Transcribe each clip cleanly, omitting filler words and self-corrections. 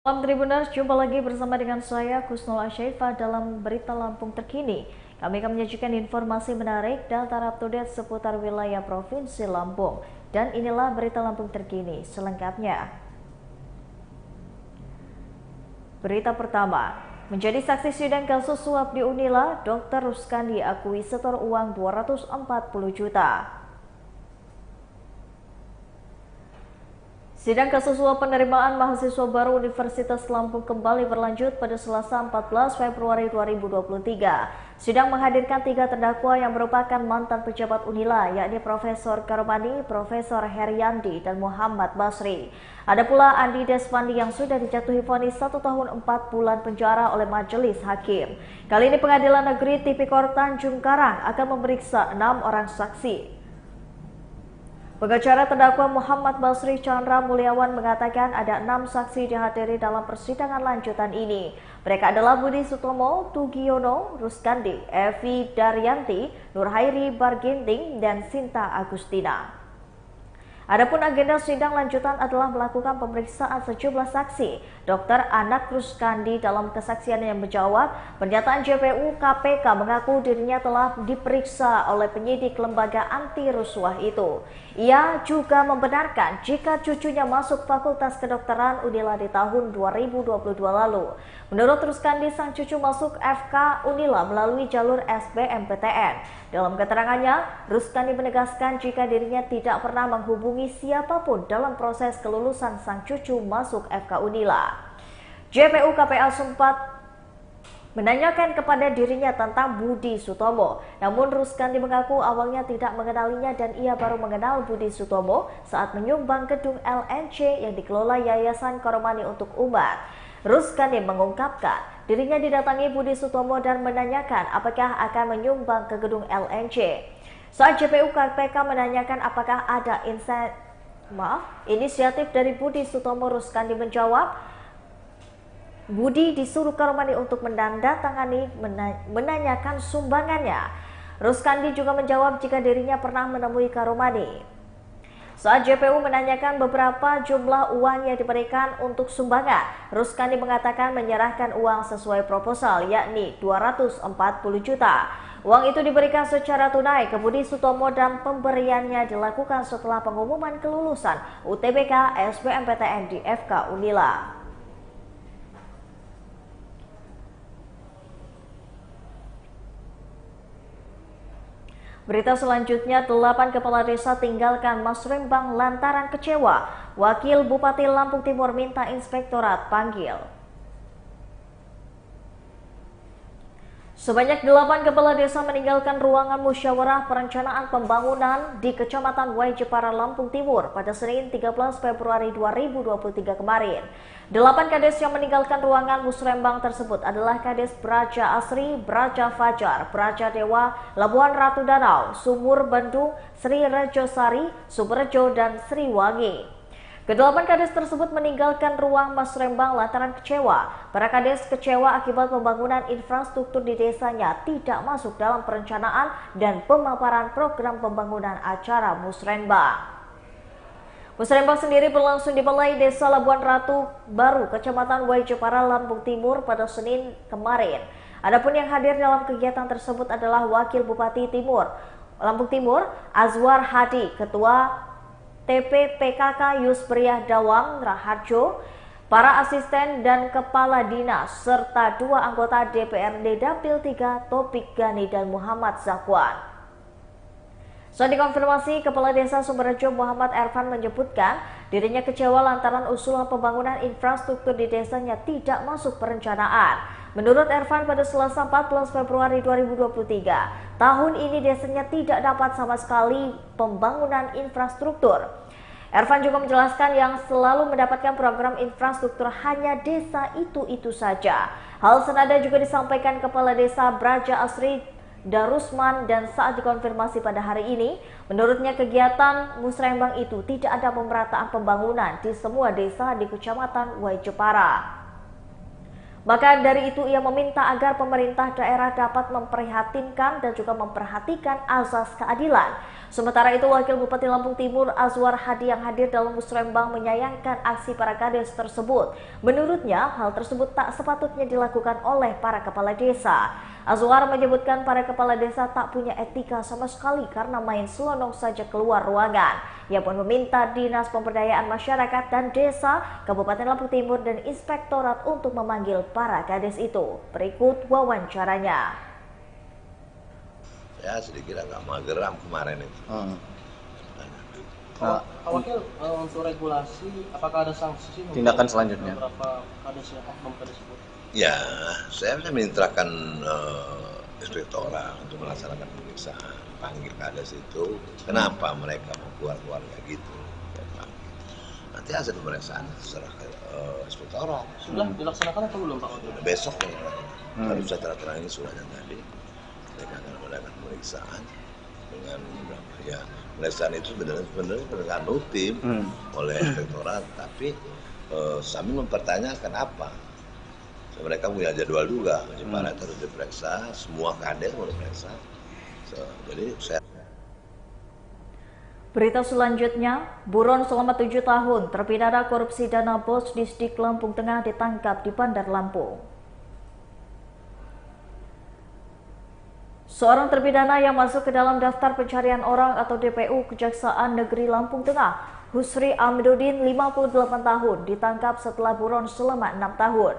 Salam Tribuners, jumpa lagi bersama dengan saya Kusnul Asyaifah dalam Berita Lampung Terkini. Kami akan menyajikan informasi menarik dan terupdate seputar wilayah Provinsi Lampung. Dan inilah Berita Lampung Terkini selengkapnya. Berita pertama, menjadi saksi sidang kasus suap di Unila, Dr. Ruskan diakui setor uang 240 juta. Sidang kasus suap penerimaan mahasiswa baru Universitas Lampung kembali berlanjut pada Selasa 14 Februari 2023. Sidang menghadirkan 3 terdakwa yang merupakan mantan pejabat Unila, yakni Profesor Karomani, Profesor Heriandi, dan Muhammad Basri. Ada pula Andi Despandi yang sudah dijatuhi vonis 1 tahun 4 bulan penjara oleh majelis hakim. Kali ini Pengadilan Negeri Tipikor Tanjung Karang akan memeriksa 6 orang saksi. Pengacara terdakwa Muhammad Basri Chandra Mulyawan mengatakan ada 6 saksi dihadiri dalam persidangan lanjutan ini. Mereka adalah Budi Sutomo, Tugiono, Ruskandi, Evi Daryanti, Nurhairi Barginting, dan Sinta Agustina. Adapun agenda sidang lanjutan adalah melakukan pemeriksaan sejumlah saksi. Dr. Anak Ruskandi dalam kesaksiannya yang menjawab, pernyataan JPU KPK mengaku dirinya telah diperiksa oleh penyidik lembaga anti rusuah itu. Ia juga membenarkan jika cucunya masuk Fakultas Kedokteran Unila di tahun 2022 lalu. Menurut Ruskandi, sang cucu masuk FK Unila melalui jalur SBMPTN. Dalam keterangannya, Ruskandi menegaskan jika dirinya tidak pernah menghubungi siapapun dalam proses kelulusan sang cucu masuk FK Unila. JPU KPA sempat menanyakan kepada dirinya tentang Budi Sutomo. Namun Ruskandi mengaku awalnya tidak mengenalinya dan ia baru mengenal Budi Sutomo saat menyumbang gedung LNC yang dikelola Yayasan Karomani untuk Umat. Ruskandi mengungkapkan dirinya didatangi Budi Sutomo dan menanyakan apakah akan menyumbang ke gedung LNC. Saat JPU KPK menanyakan apakah ada inisiatif dari Budi Sutomo, Ruskandi menjawab, Budi disuruh Karomani untuk menandatangani menanyakan sumbangannya. Ruskandi juga menjawab jika dirinya pernah menemui Karomani. Saat JPU menanyakan beberapa jumlah uang yang diberikan untuk sumbangan, Ruskandi mengatakan menyerahkan uang sesuai proposal, yakni 240 juta. Uang itu diberikan secara tunai ke Budi Sutomo dan pemberiannya dilakukan setelah pengumuman kelulusan UTBK SBMPTN di FK Unila. Berita selanjutnya, 8 kepala desa tinggalkan Masrembang lantaran kecewa. Wakil Bupati Lampung Timur minta inspektorat panggil. Sebanyak 8 kepala desa meninggalkan ruangan musyawarah perencanaan pembangunan di Kecamatan Wai Jepara, Lampung Timur pada Senin 13 Februari 2023 kemarin. 8 kades yang meninggalkan ruangan musrembang tersebut adalah Kades Braja Asri, Braja Fajar, Braja Dewa, Labuan Ratu Danau, Sumur Bandung, Sri Rejosari, Suberjo, dan Sriwangi. Kedelapan kades tersebut meninggalkan ruang Masrembang lantaran kecewa. Para kades kecewa akibat pembangunan infrastruktur di desanya tidak masuk dalam perencanaan dan pemaparan program pembangunan acara Musrembang. Musrembang sendiri berlangsung di Balai Desa Labuan Ratu Baru, Kecamatan Wai Jepara, Lampung Timur pada Senin kemarin. Adapun yang hadir dalam kegiatan tersebut adalah Wakil Bupati Lampung Timur, Azwar Hadi, Ketua TPPKK Yuspriyah Dawang Raharjo, para asisten dan kepala dinas, serta 2 anggota DPRD Dapil 3 Topik Gani dan Muhammad Zakwan. Saat dikonfirmasi, Kepala Desa Sumberjo Muhammad Ervan menyebutkan dirinya kecewa lantaran usulan pembangunan infrastruktur di desanya tidak masuk perencanaan. Menurut Ervan, pada Selasa 14 Februari 2023, tahun ini desanya tidak dapat sama sekali pembangunan infrastruktur. Ervan juga menjelaskan yang selalu mendapatkan program infrastruktur hanya desa itu-itu saja. Hal senada juga disampaikan Kepala Desa Braja Asri Darusman, dan saat dikonfirmasi pada hari ini, menurutnya kegiatan Musrembang itu tidak ada pemerataan pembangunan di semua desa di Kecamatan Wai Jepara. Maka dari itu ia meminta agar pemerintah daerah dapat memprihatinkan dan juga memperhatikan azas keadilan. Sementara itu, Wakil Bupati Lampung Timur Azwar Hadi yang hadir dalam musrembang menyayangkan aksi para kades tersebut. Menurutnya, hal tersebut tak sepatutnya dilakukan oleh para kepala desa. Azwar menyebutkan para kepala desa tak punya etika sama sekali karena main selonong saja keluar ruangan. Ia pun meminta Dinas Pemberdayaan Masyarakat dan Desa Kabupaten Lampung Timur dan Inspektorat untuk memanggil para kades itu. Berikut wawancaranya. Ya sedikit agak mageram kemarin itu. Pak Wakil, untuk regulasi, apakah ada sanksi tindakan selanjutnya? Beberapa kades yang oknum tersebut? Ya, saya mintakan inspektorat untuk melaksanakan pemeriksaan, panggil kades itu, kenapa mereka mau keluar kayak gitu. Nanti hasil pemeriksaan terserah inspektorat. Sudah dilaksanakan atau belum Pak Wakil? Besok ya, baru saya terang-terangin suratnya tadi. Mereka akan melakukan pemeriksaan dengan ya pemeriksaan itu sebenarnya dengan rutin oleh inspektorat, tapi sambil mempertanyakan apa. Mereka punya jadwal juga, Jepara harus diperiksa, semua kades mau diperiksa. Jadi saya. Berita selanjutnya, buron selama 7 tahun terpidana korupsi dana BOS Distrik Lampung Tengah ditangkap di Bandar Lampung. Seorang terpidana yang masuk ke dalam daftar pencarian orang atau DPU Kejaksaan Negeri Lampung Tengah, Husri Amrudin, 58 tahun, ditangkap setelah buron selama 6 tahun.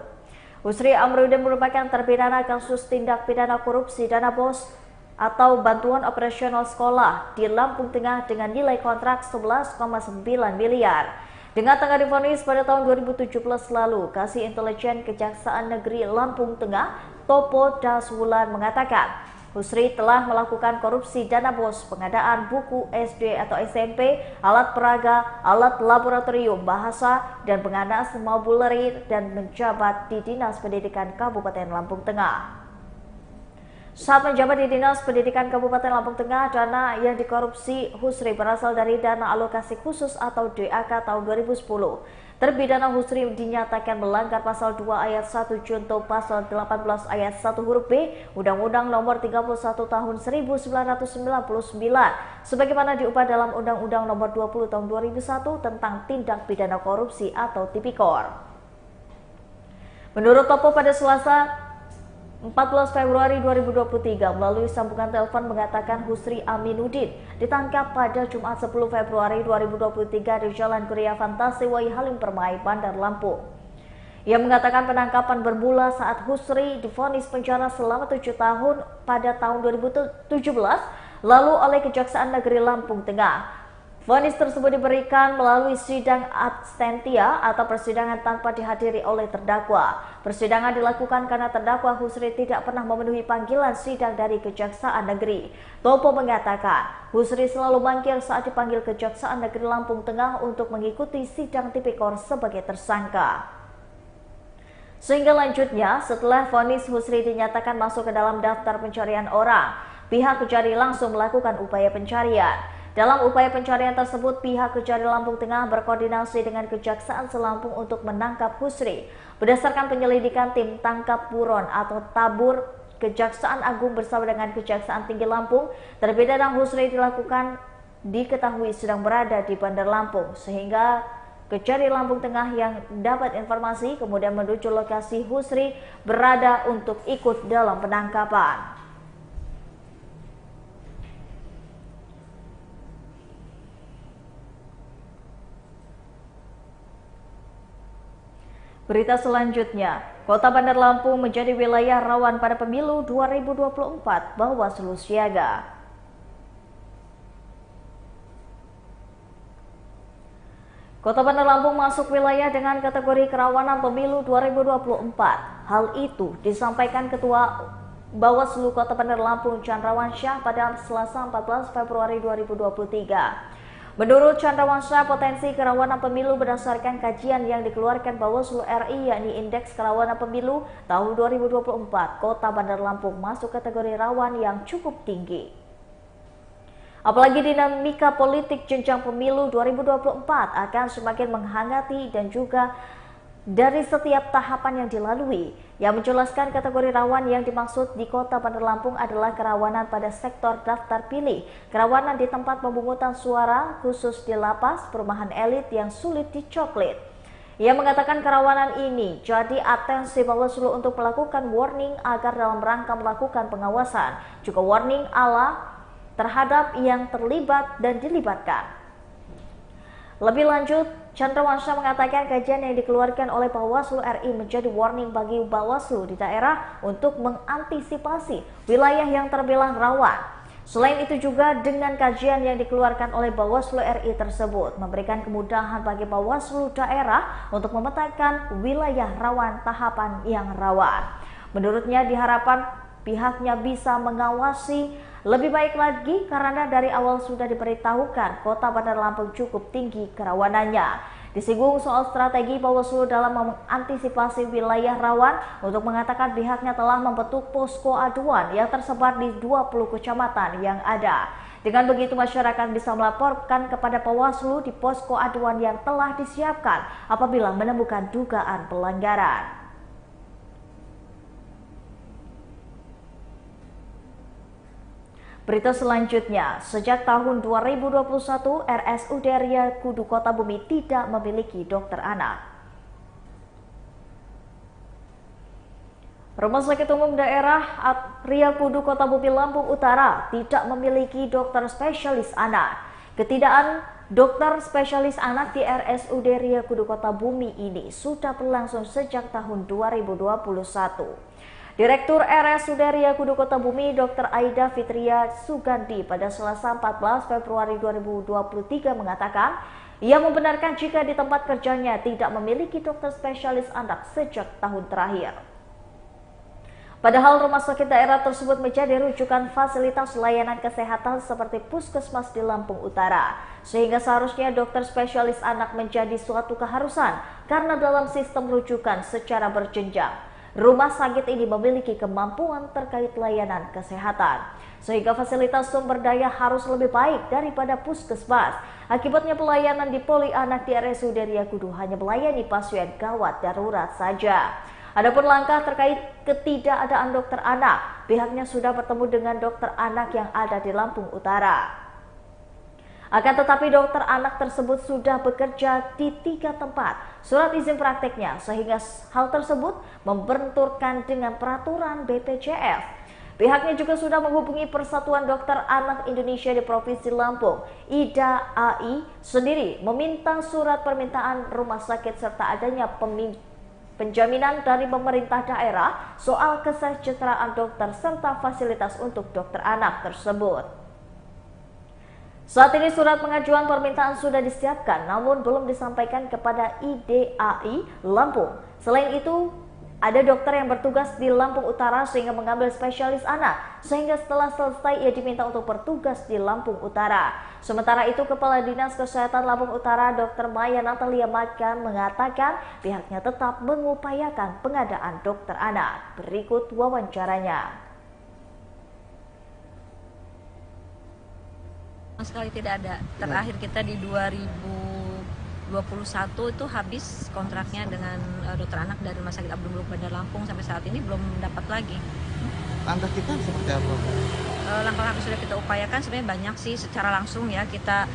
Husri Amrudin merupakan terpidana kasus tindak pidana korupsi dana BOS atau bantuan operasional sekolah di Lampung Tengah dengan nilai kontrak 11,9 miliar. Dengan tengah divonis pada tahun 2017 lalu, Kasih Intelijen Kejaksaan Negeri Lampung Tengah, Topo Daswulan mengatakan, Husri telah melakukan korupsi dana BOS, pengadaan buku SD atau SMP, alat peraga, alat laboratorium bahasa, dan pengadaan semabulleri dan menjabat di Dinas Pendidikan Kabupaten Lampung Tengah. Saat menjabat di Dinas Pendidikan Kabupaten Lampung Tengah, dana yang dikorupsi Husri berasal dari dana alokasi khusus atau DAK tahun 2010. Terpidana Husri dinyatakan melanggar pasal 2 ayat 1 junto pasal 18 ayat 1 huruf B Undang-Undang Nomor 31 Tahun 1999 sebagaimana diubah dalam Undang-Undang Nomor 20 Tahun 2001 tentang tindak pidana korupsi atau Tipikor. Menurut Topo, pada Selasa 14 Februari 2023 melalui sambungan telepon mengatakan Husri Aminuddin ditangkap pada Jumat 10 Februari 2023 di Jalan Kuria Fantasi Wai Halim Permai, Bandar Lampung. Ia mengatakan penangkapan bermula saat Husri divonis penjara selama 7 tahun pada tahun 2017 lalu oleh Kejaksaan Negeri Lampung Tengah. Vonis tersebut diberikan melalui sidang absentia atau persidangan tanpa dihadiri oleh terdakwa. Persidangan dilakukan karena terdakwa Husri tidak pernah memenuhi panggilan sidang dari Kejaksaan Negeri. Topo mengatakan, Husri selalu mangkir saat dipanggil Kejaksaan Negeri Lampung Tengah untuk mengikuti sidang tipikor sebagai tersangka. Sehingga lanjutnya, setelah vonis Husri dinyatakan masuk ke dalam daftar pencarian orang, pihak Kejari langsung melakukan upaya pencarian. Dalam upaya pencarian tersebut, pihak Kejari Lampung Tengah berkoordinasi dengan Kejaksaan Selampung untuk menangkap Husri. Berdasarkan penyelidikan tim tangkap buron atau tabur Kejaksaan Agung bersama dengan Kejaksaan Tinggi Lampung, terpidana Husri diketahui sedang berada di Bandar Lampung, sehingga Kejari Lampung Tengah yang dapat informasi kemudian menuju lokasi Husri berada untuk ikut dalam penangkapan. Berita selanjutnya, Kota Bandar Lampung menjadi wilayah rawan pada pemilu 2024, Bawaslu siaga. Kota Bandar Lampung masuk wilayah dengan kategori kerawanan pemilu 2024. Hal itu disampaikan Ketua Bawaslu Kota Bandar Lampung Chandrawansyah pada Selasa 14 Februari 2023. Menurut Chandrawansyah, potensi kerawanan pemilu berdasarkan kajian yang dikeluarkan Bawaslu RI yakni Indeks Kerawanan Pemilu tahun 2024, Kota Bandar Lampung masuk kategori rawan yang cukup tinggi. Apalagi dinamika politik jenjang pemilu 2024 akan semakin menghangati dan juga dari setiap tahapan yang dilalui. Yang menjelaskan kategori rawan yang dimaksud di Kota Bandar Lampung adalah kerawanan pada sektor daftar pilih, kerawanan di tempat pemungutan suara, khusus di lapas, perumahan elit yang sulit dicoklit. Ia mengatakan kerawanan ini jadi atensi Bawaslu untuk melakukan warning agar dalam rangka melakukan pengawasan, juga warning ala terhadap yang terlibat dan dilibatkan. Lebih lanjut, Chandrawangsa mengatakan kajian yang dikeluarkan oleh Bawaslu RI menjadi warning bagi Bawaslu di daerah untuk mengantisipasi wilayah yang terbilang rawan. Selain itu juga dengan kajian yang dikeluarkan oleh Bawaslu RI tersebut memberikan kemudahan bagi Bawaslu daerah untuk memetakan wilayah rawan tahapan yang rawan. Menurutnya diharapkan pihaknya bisa mengawasi lebih baik lagi karena dari awal sudah diberitahukan Kota Bandar Lampung cukup tinggi kerawanannya. Disinggung soal strategi Bawaslu dalam mengantisipasi wilayah rawan untuk mengatakan pihaknya telah membentuk posko aduan yang tersebar di 20 kecamatan yang ada. Dengan begitu masyarakat bisa melaporkan kepada Bawaslu di posko aduan yang telah disiapkan apabila menemukan dugaan pelanggaran. Berita selanjutnya, sejak tahun 2021, RSUD Ria Kudu Kota Bumi tidak memiliki dokter anak. Rumah Sakit Umum Daerah Ria Kudu Kota Bumi Lampung Utara tidak memiliki dokter spesialis anak. Ketidakan dokter spesialis anak di RSUD Ria Kudu Kota Bumi ini sudah berlangsung sejak tahun 2021. Direktur RSUD Ria Kudu Kota Bumi Dr. Aida Fitria Sugandi pada Selasa 14 Februari 2023 mengatakan ia membenarkan jika di tempat kerjanya tidak memiliki dokter spesialis anak sejak tahun terakhir. Padahal rumah sakit daerah tersebut menjadi rujukan fasilitas layanan kesehatan seperti puskesmas di Lampung Utara, sehingga seharusnya dokter spesialis anak menjadi suatu keharusan karena dalam sistem rujukan secara berjenjang. Rumah sakit ini memiliki kemampuan terkait layanan kesehatan, sehingga fasilitas sumber daya harus lebih baik daripada puskesmas. Akibatnya pelayanan di poli anak di RSUD Ria Kudu hanya melayani pasien gawat darurat saja. Adapun langkah terkait ketidakadaan dokter anak, pihaknya sudah bertemu dengan dokter anak yang ada di Lampung Utara. Akan tetapi dokter anak tersebut sudah bekerja di 3 tempat surat izin prakteknya, sehingga hal tersebut membenturkan dengan peraturan BPJS. Pihaknya juga sudah menghubungi Persatuan Dokter Anak Indonesia di Provinsi Lampung, IDAI sendiri, meminta surat permintaan rumah sakit serta adanya penjaminan dari pemerintah daerah soal kesejahteraan dokter serta fasilitas untuk dokter anak tersebut. Saat ini surat pengajuan permintaan sudah disiapkan namun belum disampaikan kepada IDAI Lampung. Selain itu, ada dokter yang bertugas di Lampung Utara sehingga mengambil spesialis anak, sehingga setelah selesai ia diminta untuk bertugas di Lampung Utara. Sementara itu, Kepala Dinas Kesehatan Lampung Utara Dr. Maya Natalia Makan mengatakan pihaknya tetap mengupayakan pengadaan dokter anak. Berikut wawancaranya. Sekali tidak ada. Terakhir kita di 2021 itu habis kontraknya dengan dokter anak dari Rumah Sakit Abdul Muluk Bandar Lampung, sampai saat ini belum dapat lagi. Langkah kita seperti apa? Langkah-langkah sudah kita upayakan sebenarnya banyak sih. Secara langsung ya kita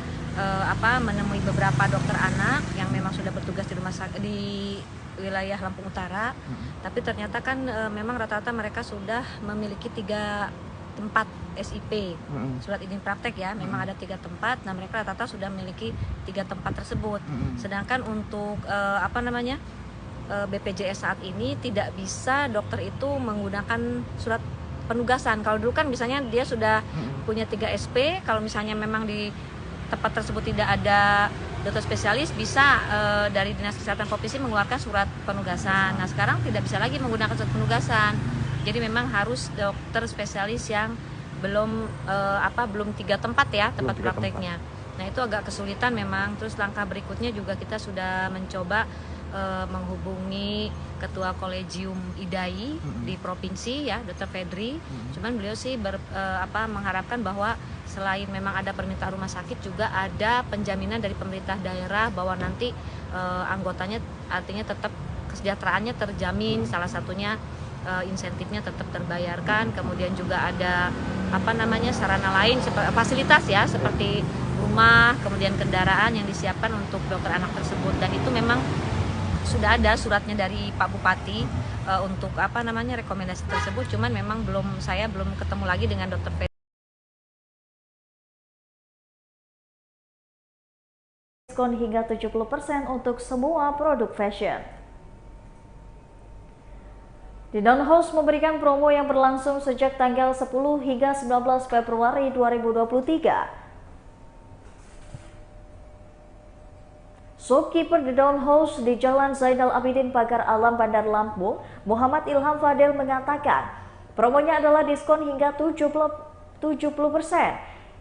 menemui beberapa dokter anak yang memang sudah bertugas di rumah sakit di wilayah Lampung Utara. Tapi ternyata kan memang rata-rata mereka sudah memiliki 3 tempat SIP, surat izin praktek ya, memang ada 3 tempat. Nah mereka rata-rata sudah memiliki 3 tempat tersebut. Sedangkan untuk BPJS saat ini tidak bisa dokter itu menggunakan surat penugasan. Kalau dulu kan misalnya dia sudah punya 3 SP, kalau misalnya memang di tempat tersebut tidak ada dokter spesialis, bisa dari Dinas Kesehatan Provinsi mengeluarkan surat penugasan. Nah sekarang tidak bisa lagi menggunakan surat penugasan. Jadi memang harus dokter spesialis yang belum 3 tempat ya, tempat prakteknya. Nah itu agak kesulitan memang. Terus langkah berikutnya juga kita sudah mencoba menghubungi Ketua Kolegium IDAI di provinsi ya, Dr. Fedri. Cuman beliau sih mengharapkan bahwa selain memang ada permintaan rumah sakit, juga ada penjaminan dari pemerintah daerah bahwa nanti anggotanya artinya tetap kesejahteraannya terjamin, salah satunya insentifnya tetap terbayarkan, kemudian juga ada sarana lain fasilitas ya seperti rumah, kemudian kendaraan yang disiapkan untuk dokter anak tersebut, dan itu memang sudah ada suratnya dari Pak Bupati untuk rekomendasi tersebut, cuman memang saya belum ketemu lagi dengan dokter diskon hingga 70% untuk semua produk fashion. The Dawn House memberikan promo yang berlangsung sejak tanggal 10 hingga 19 Februari 2023. Shopkeeper The Dawn House di Jalan Zainal Abidin Pagar Alam, Bandar Lampung, Muhammad Ilham Fadil mengatakan, promonya adalah diskon hingga 70%.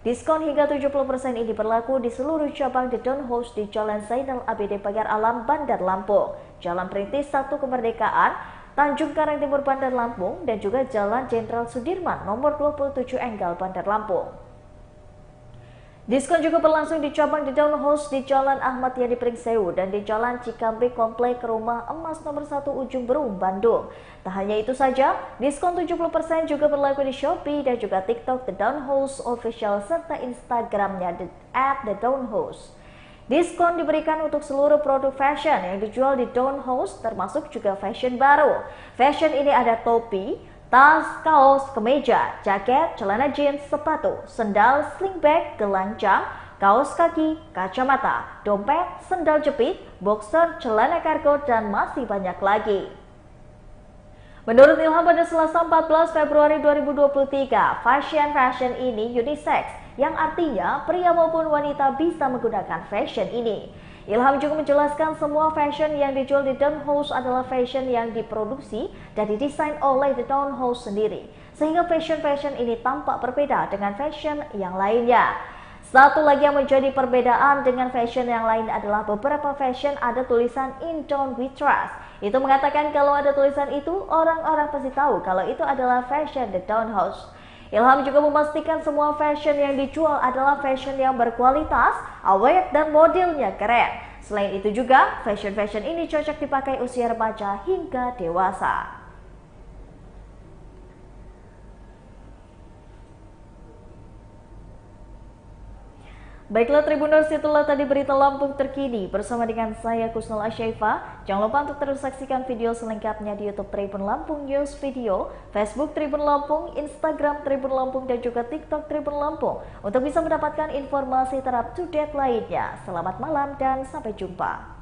Diskon hingga 70% ini berlaku di seluruh cabang The Dawn House di Jalan Zainal Abidin Pagar Alam, Bandar Lampung, Jalan Perintis 1 Kemerdekaan, Tanjung Karang Timur, Bandar Lampung, dan juga Jalan Jenderal Sudirman nomor 27 Enggal, Bandar Lampung. Diskon juga berlangsung di cabang The Dawn House di Jalan Ahmad Yani Pringsewu dan di Jalan Cikampek Komplek Rumah Emas nomor 1 Ujung Berung, Bandung. Tak hanya itu saja, diskon 70% juga berlaku di Shopee dan juga TikTok The Dawn House Official serta Instagramnya @The Dawn House. Diskon diberikan untuk seluruh produk fashion yang dijual di Dawn House, termasuk juga fashion baru. Fashion ini ada topi, tas, kaos, kemeja, jaket, celana jeans, sepatu, sendal, sling bag, gelang jam, kaos kaki, kacamata, dompet, sendal jepit, boxer, celana kargo, dan masih banyak lagi. Menurut Ilham, pada Selasa 14 Februari 2023, fashion ini unisex, yang artinya pria maupun wanita bisa menggunakan fashion ini. Ilham juga menjelaskan semua fashion yang dijual di Dawn House adalah fashion yang diproduksi dan didesain oleh The Dawn House sendiri, sehingga fashion ini tampak berbeda dengan fashion yang lainnya. Satu lagi yang menjadi perbedaan dengan fashion yang lain adalah beberapa fashion ada tulisan "In Dawn We Trust". Itu mengatakan kalau ada tulisan itu, orang-orang pasti tahu kalau itu adalah fashion The Dawn House. Ilham juga memastikan semua fashion yang dijual adalah fashion yang berkualitas, awet, dan modelnya keren. Selain itu juga, fashion ini cocok dipakai usia remaja hingga dewasa. Baiklah Tribuners, itulah tadi berita Lampung terkini bersama dengan saya Kusnul Asyaifa. Jangan lupa untuk terus saksikan video selengkapnya di YouTube Tribun Lampung News Video, Facebook Tribun Lampung, Instagram Tribun Lampung, dan juga TikTok Tribun Lampung untuk bisa mendapatkan informasi terupdate lainnya. Selamat malam dan sampai jumpa.